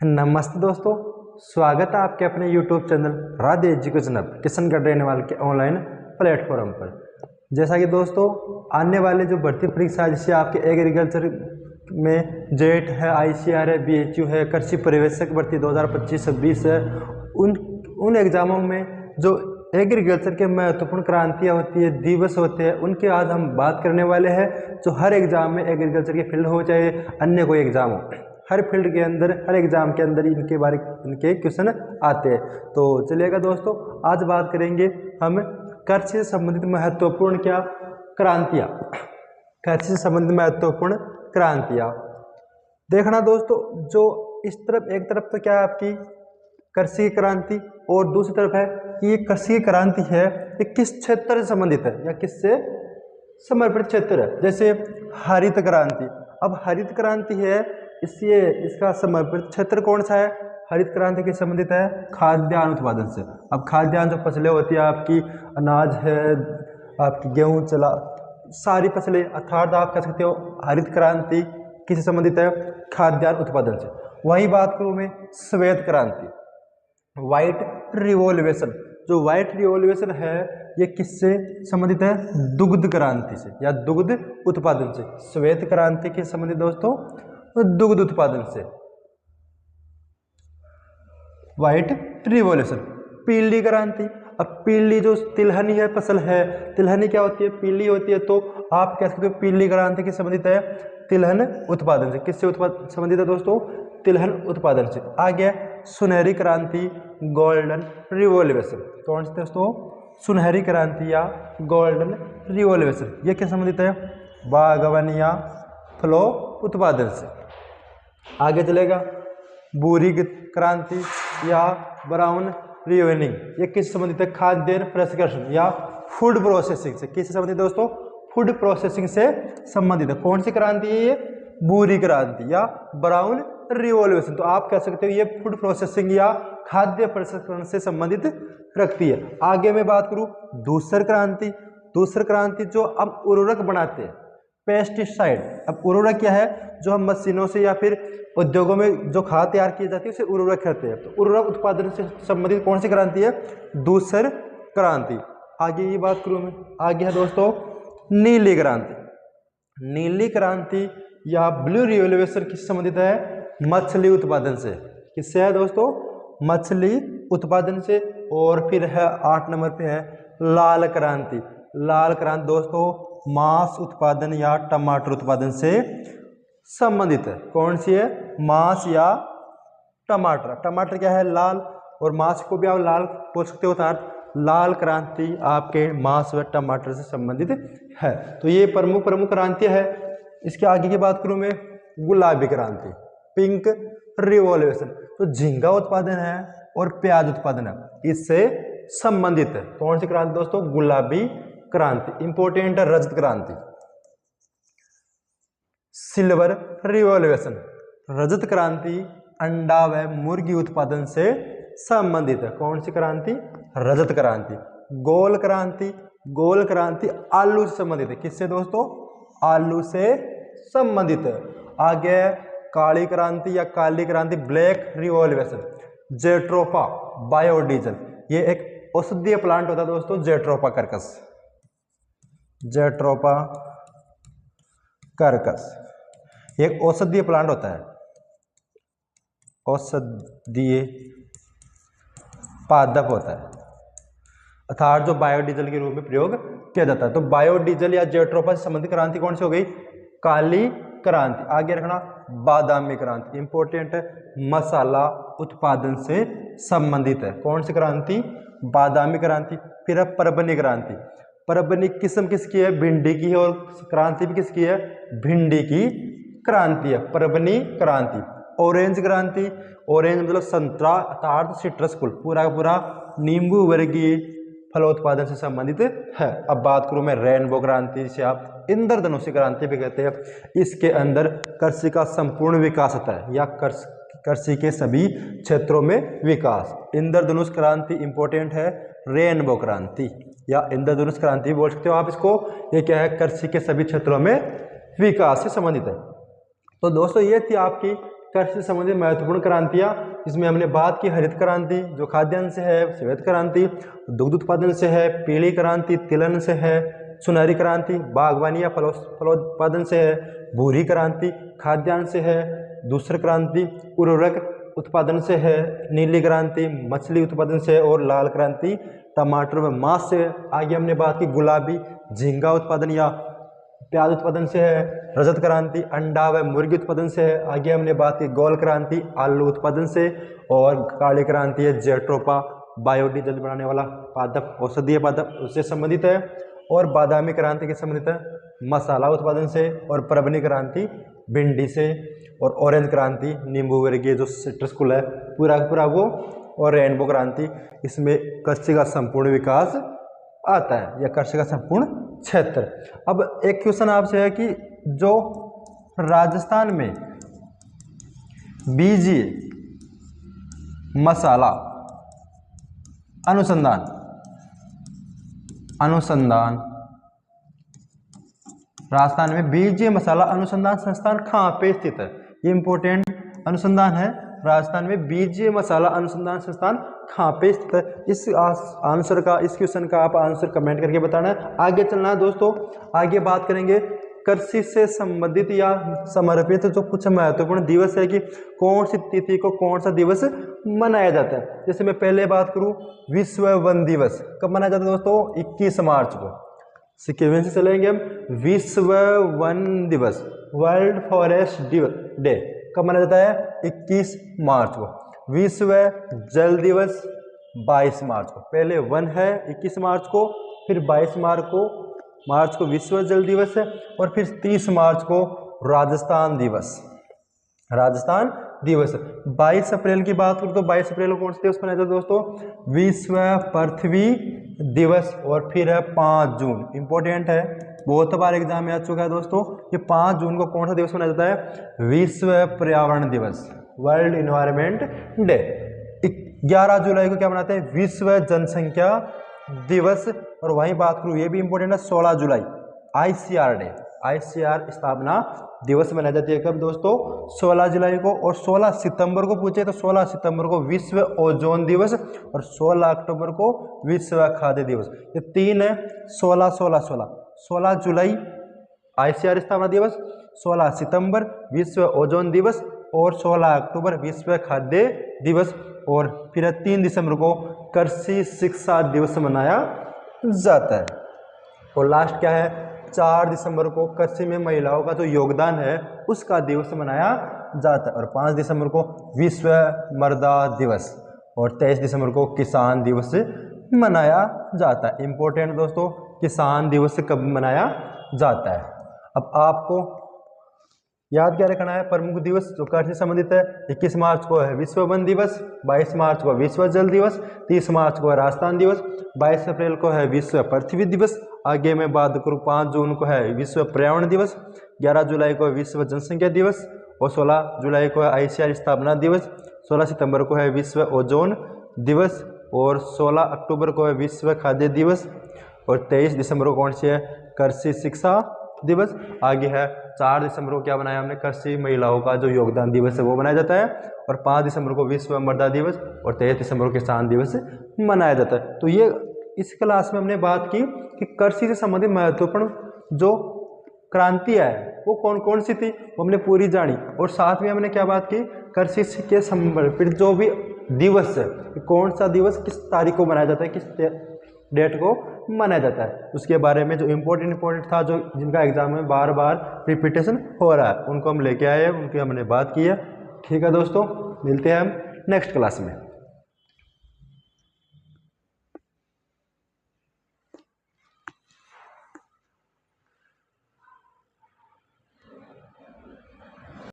नमस्ते दोस्तों, स्वागत है आपके अपने YouTube चैनल राधे एजुकेशन अब किशन गढ़वाल के ऑनलाइन प्लेटफॉर्म पर। जैसा कि दोस्तों आने वाले जो भर्ती परीक्षा जैसे आपके एग्रीकल्चर में जेट है, ICR है, BHU है, कृषि पर्यवेक्षक भर्ती 2025-26 है, उन एग्जामों में जो एग्रीकल्चर के महत्वपूर्ण क्रांतियाँ होती है, दिवस होते हैं, उनके आज हम बात करने वाले हैं। जो हर एग्जाम में एग्रीकल्चर के फील्ड हो चाहे अन्य कोई एग्जाम हो, हर फील्ड के अंदर हर एग्जाम के अंदर इनके क्वेश्चन आते हैं। तो चलिएगा दोस्तों, आज बात करेंगे हम कृषि से संबंधित महत्वपूर्ण क्रांतियाँ। कृषि से संबंधित महत्वपूर्ण क्रांतियाँ देखना दोस्तों, जो इस तरफ एक तरफ तो क्या है आपकी कृषि की क्रांति और दूसरी तरफ है कि ये कृषि की क्रांति है ये किस क्षेत्र से संबंधित है या किससे समर्पित क्षेत्र है। जैसे हरित क्रांति, अब हरित क्रांति है इसलिए इसका समर्पित क्षेत्र कौन सा है? हरित क्रांति के संबंधित है खाद्यान्न उत्पादन से। अब खाद्यान्न जो फसलें होती है आपकी, अनाज है, आपकी गेहूं, चला, सारी फसलें, अर्थात आप कह सकते हो हरित क्रांति किससे संबंधित है? खाद्यान्न उत्पादन से। वही बात करूं मैं श्वेत क्रांति, व्हाइट रिवॉल्यूशन। जो व्हाइट रिवॉल्यूशन है ये किससे संबंधित है? दुग्ध क्रांति से या दुग्ध उत्पादन से। श्वेत क्रांति के संबंधित दोस्तों दुग्ध उत्पादन से। White revolution. पीली क्रांति, अब पीली जो तिलहनी है फसल है, तिलहनी क्या होती है? पीली होती है, तो आप कह सकते हो पीली क्रांति के संबंधित है तिलहन उत्पादन से। किससे संबंधित है दोस्तों? तिलहन उत्पादन से। आ गया सुनहरी क्रांति, गोल्डन रिवॉल्यूशन। कौन से दोस्तों? सुनहरी क्रांति या गोल्डन रिवॉल्यूशन। ये क्या संबंधित है? बागवानी या फ्लो उत्पादन से। आगे चलेगा भूरी क्रांति या ब्राउन रिवेनिंग। ये किससे संबंधित है? खाद्यान्न प्रसंस्करण या फूड प्रोसेसिंग से। किससे संबंधित है दोस्तों? फूड प्रोसेसिंग से संबंधित है। कौन सी क्रांति है ये? भूरी क्रांति या ब्राउन रिवॉल्यूशन। तो आप कह सकते हो ये फूड प्रोसेसिंग या खाद्य प्रसंस्करण से संबंधित रखती है। आगे मैं बात करूं दूसर क्रांति। दूसर क्रांति जो हम उर्वरक बनाते हैं, पेस्टिसाइड। अब उर्वरक क्या है? जो हम मशीनों से या फिर उद्योगों में जो खाद तैयार की जाती है उसे उर्वरक कहते हैं। तो उर्वरक उत्पादन से संबंधित कौन सी क्रांति है? दूसर क्रांति। आगे ये बात करूं मैं, आगे है दोस्तों नीली क्रांति। नीली क्रांति या ब्लू रिवॉल्यूशन किससे संबंधित है? मछली उत्पादन से। किससे है दोस्तों? मछली उत्पादन से। और फिर है 8 नंबर पे है लाल क्रांति। लाल क्रांति दोस्तों मांस उत्पादन या टमाटर उत्पादन से संबंधित है। कौन सी है? मांस या टमाटर। टमाटर क्या है? लाल, और मांस को भी आप लाल बोल सकते हो। अर्थात लाल क्रांति आपके मांस व टमाटर से संबंधित है। तो ये प्रमुख क्रांतियां है। इसके आगे की बात करूं मैं गुलाबी क्रांति, पिंक रिवॉल्यूशन। तो झींगा उत्पादन है और प्याज उत्पादन है, इससे संबंधित है। कौन सी क्रांति दोस्तों? गुलाबी क्रांति। इंपोर्टेंट है रजत क्रांति। Silver revolution. रजत क्रांति अंडा व मुर्गी उत्पादन से संबंधित है। कौन सी क्रांति? रजत क्रांति। गोल क्रांति, गोल क्रांति आलू से संबंधित है। किससे दोस्तों? आलू से संबंधित है। आगे काली क्रांति या काली क्रांति, ब्लैक रिवॉल्यूशन। जेट्रोफा बायोडीजल, ये एक औषधीय प्लांट होता है दोस्तों, जेट्रोफा कर्कस। जेट्रोफा कर्कस एक औषधीय प्लांट होता है, औषधीय पादप होता है, अर्थात जो बायोडीजल के रूप में प्रयोग किया जाता है। तो बायोडीजल या जेट्रोफा से संबंधित क्रांति कौन सी हो गई? काली क्रांति। आगे रखना बादामी क्रांति। इंपोर्टेंट है, मसाला उत्पादन से संबंधित है। कौन सी क्रांति? बादामी क्रांति। फिर है परबनी क्रांति। परबनी किस्म किसकी है? भिंडी की है। और क्रांति भी किसकी है? भिंडी की क्रांति है परबनी क्रांति। ऑरेंज क्रांति, ऑरेंज मतलब संतरा अर्थात सिट्रस फूल, पूरा का पूरा नींबू वर्गीय फलोत्पादन से संबंधित है। अब बात करूं मैं रेनबो क्रांति, जिसे आप इंद्रधनुषी क्रांति भी कहते हैं। इसके अंदर कृषि का संपूर्ण विकास होता है या कृषि के सभी क्षेत्रों में विकास। इंद्रधनुष क्रांति इंपॉर्टेंट है, रेनबो क्रांति या इंद्रधनुष क्रांति बोल सकते हो आप इसको। ये क्या है? कृषि के सभी क्षेत्रों में विकास से संबंधित है। तो दोस्तों ये थी आपकी कृषि से संबंधित महत्वपूर्ण क्रांतियाँ, इसमें हमने बात की हरित क्रांति जो खाद्यान्न से है, श्वेत क्रांति दुग्ध उत्पादन से है, पीली क्रांति तिलहन से है, सुनहरी क्रांति बागवानी या फलोत्पादन से है, भूरी क्रांति खाद्यान्न से है, दूसरी क्रांति उर्वरक उत्पादन से है, नीली क्रांति मछली उत्पादन से है और लाल क्रांति टमाटर व मांस से। आगे हमने बात की गुलाबी झींगा उत्पादन या प्याज उत्पादन से है, रजत क्रांति अंडा व मुर्गी उत्पादन से है। आगे हमने बात की गोल क्रांति आलू उत्पादन से, और काली क्रांति है जेट्रोपा बायोडीजल बनाने वाला पादप औषधीय पादप उससे संबंधित है, और बादामी क्रांति के संबंधित है मसाला उत्पादन से, और परवनी क्रांति भिंडी से, और ऑरेंज क्रांति नींबू वर्गीय जो सिट्रस कुल है पूरा पूरा वो, और रेनबो क्रांति इसमें कृषि का संपूर्ण विकास आता है या कृषि का संपूर्ण क्षेत्र। अब एक क्वेश्चन आपसे है कि जो राजस्थान में बीजीय मसाला अनुसंधान राजस्थान में बीजीय मसाला अनुसंधान संस्थान कहाँ पे स्थित है? ये इंपॉर्टेंट अनुसंधान है। राजस्थान में बीजीय मसाला अनुसंधान संस्थान कहाँ पे स्थित है? इस आंसर का, इस क्वेश्चन का आप आंसर कमेंट करके बताना है। आगे चलना है दोस्तों, आगे बात करेंगे कृषि से संबंधित या समर्पित जो कुछ महत्वपूर्ण दिवस है कि कौन सी तिथि को कौन सा दिवस मनाया जाता है। जैसे मैं पहले बात करूं, विश्व वन दिवस कब मनाया जाता है दोस्तों? 21 मार्च को। सिक्वेंस से चलेंगे हम। विश्व वन दिवस वर्ल्ड फॉरेस्ट डे कब मनाया जाता है? 21 मार्च को। विश्व जल दिवस 22 मार्च को। पहले वन है 21 मार्च को, फिर 22 मार्च को विश्व जल दिवस है, और फिर 30 मार्च को राजस्थान दिवस। 22 अप्रैल की बात करूं तो 22 अप्रैल को कौन सा दिवस मनाया जाता है दोस्तों? विश्व पृथ्वी दिवस। और फिर है 5 जून, इंपॉर्टेंट है, बहुत बार एग्जाम में आ चुका है दोस्तों। ये 5 जून को कौन सा दिवस मनाया जाता है? विश्व पर्यावरण दिवस, वर्ल्ड इन्वायरमेंट डे। 11 जुलाई को क्या मनाते हैं? विश्व जनसंख्या दिवस। और वहीं बात करूं, ये भी इंपॉर्टेंट है, 16 जुलाई ICR डे, ICR स्थापना दिवस मनाई जाती है कब दोस्तों? 16 जुलाई को। और 16 सितंबर को पूछे तो 16 सितंबर को विश्व ओजोन दिवस, और 16 अक्टूबर को विश्व खाद्य दिवस। ये 3 है, 16 जुलाई ICR स्थापना दिवस, 16 सितंबर विश्व ओजोन दिवस, और 16 अक्टूबर विश्व खाद्य दिवस। और फिर 3 दिसंबर को कृषि शिक्षा दिवस मनाया जाता है। और लास्ट क्या है? 4 दिसंबर को कृषि में महिलाओं का जो योगदान है उसका दिवस मनाया जाता है। और 5 दिसंबर को विश्व मृदा दिवस, और 23 दिसंबर को किसान दिवस मनाया जाता है। इंपॉर्टेंट दोस्तों, किसान दिवस कब मनाया जाता है? अब आपको याद क्या रखना है? प्रमुख दिवस जो कृषि से संबंधित है, 21 मार्च को है विश्व वन दिवस, 22 मार्च को विश्व जल दिवस, 30 मार्च को है राजस्थान दिवस, 22 अप्रैल को है विश्व पृथ्वी दिवस। आगे मैं बात करूँ, 5 जून को है विश्व पर्यावरण दिवस, 11 जुलाई को है विश्व जनसंख्या दिवस, और 16 जुलाई को है ICR स्थापना दिवस, 16 सितंबर को है विश्व ओजोन दिवस, और 16 अक्टूबर को है विश्व खाद्य दिवस, और 23 दिसंबर को कौन सी है? कृषि शिक्षा दिवस। आगे है 4 दिसंबर को क्या बनाया हमने? कृषि महिलाओं का जो योगदान दिवस है वो मनाया जाता है, और 5 दिसंबर को विश्व मृदा दिवस, और 23 दिसंबर को किसान दिवस मनाया जाता है। तो ये इस क्लास में हमने बात की कि कृषि से संबंधित महत्वपूर्ण जो क्रांतियाँ है वो कौन कौन सी थी, वो हमने पूरी जानी। और साथ में हमने क्या बात की? कृषि के संबंधित जो भी दिवस है, कौन सा दिवस किस तारीख को मनाया जाता है, किस डेट को मनाया जाता है, उसके बारे में जो इम्पोर्टेंट था, जो जिनका एग्जाम में बार बार रिपीटेशन हो रहा है, उनको हम लेके आए हैं, उनकी हमने बात की है। ठीक है दोस्तों, मिलते हैं हम नेक्स्ट क्लास में।